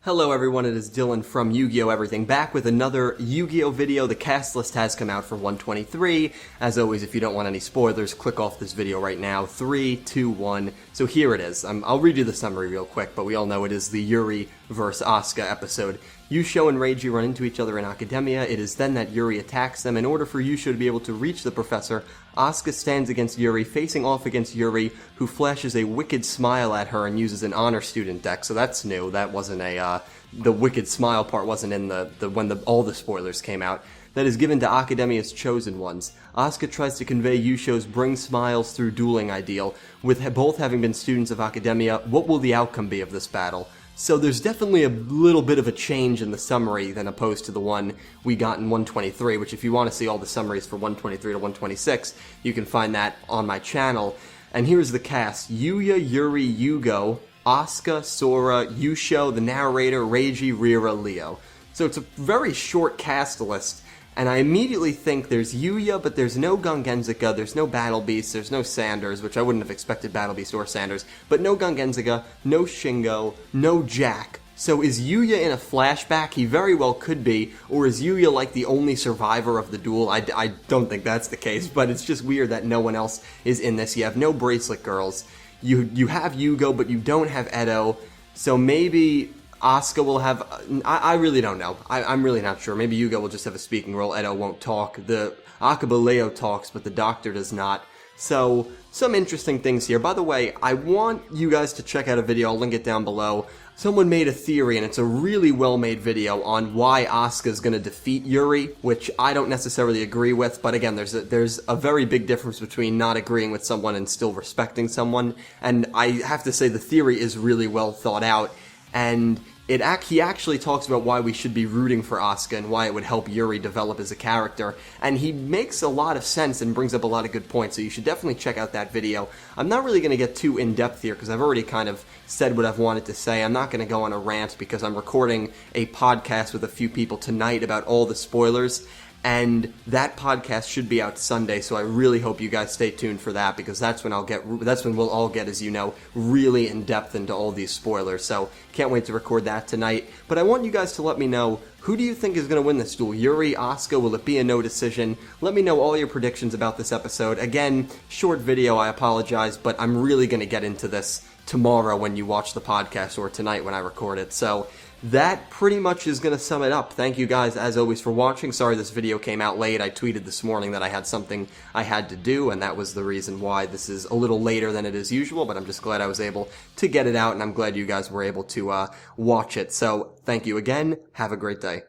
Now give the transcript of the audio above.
Hello everyone, it is Dylan from Yu-Gi-Oh! Everything, back with another Yu-Gi-Oh! Video. The cast list has come out for 123. As always, if you don't want any spoilers, click off this video right now. 3, 2, 1. So here it is. I'll read you the summary real quick, but we all know it is the Yuri vs. Asuka episode. Yugioh and Reiji run into each other in academia. It is then that Yuri attacks them. In order for Yugioh to be able to reach the professor, Asuka stands against Yuri, facing off against Yuri, who flashes a wicked smile at her and uses an honor student deck. So that's new. That wasn't the wicked smile part wasn't in when all the spoilers came out. That is given to Academia's chosen ones. Asuka tries to convey Yugioh's bring smiles through dueling ideal. With both having been students of Academia, what will the outcome be of this battle? So there's definitely a little bit of a change in the summary than opposed to the one we got in 123, which if you want to see all the summaries for 123 to 126, you can find that on my channel. And here's the cast: Yuya, Yuri, Yugioh, Asuka, Sora, Yugioh, the narrator, Reiji, Rira, Leo. So it's a very short cast list, and I immediately think there's Yuya, but there's no Gungenzika, there's no Battle Beast, there's no Sanders, which I wouldn't have expected Battle Beast or Sanders, but no Gungenzika, no Shingo, no Jack. So is Yuya in a flashback? He very well could be, or is Yuya like the only survivor of the duel? I don't think that's the case, but it's just weird that no one else is in this. You have no Bracelet Girls, you have Yugioh, but you don't have Edo, so maybe Asuka will have... I really don't know. I'm really not sure. Maybe Yugioh will just have a speaking role. Edo won't talk. The Akaba Leo talks, but the Doctor does not. So, some interesting things here. By the way, I want you guys to check out a video. I'll link it down below. Someone made a theory, and it's a really well-made video on why Asuka's going to defeat Yuri, which I don't necessarily agree with, but again, there's a very big difference between not agreeing with someone and still respecting someone, and I have to say the theory is really well thought out, and he actually talks about why we should be rooting for Asuka and why it would help Yuri develop as a character, and he makes a lot of sense and brings up a lot of good points, so you should definitely check out that video. I'm not really going to get too in-depth here because I've already kind of said what I've wanted to say. I'm not going to go on a rant because I'm recording a podcast with a few people tonight about all the spoilers, and that podcast should be out Sunday, so I really hope you guys stay tuned for that, because that's when we'll all get, as you know, really in depth into all these spoilers. So can't wait to record that tonight. But I want you guys to let me know, who do you think is going to win this duel? Yuri, Asuka? Will it be a no decision? Let me know all your predictions about this episode. Again, short video, I apologize, but I'm really going to get into this tomorrow when you watch the podcast, or tonight when I record it. So that pretty much is going to sum it up. Thank you guys, as always, for watching. Sorry this video came out late. I tweeted this morning that I had something I had to do, and that was the reason why this is a little later than it is usual, but I'm just glad I was able to get it out, and I'm glad you guys were able to watch it. So thank you again. Have a great day.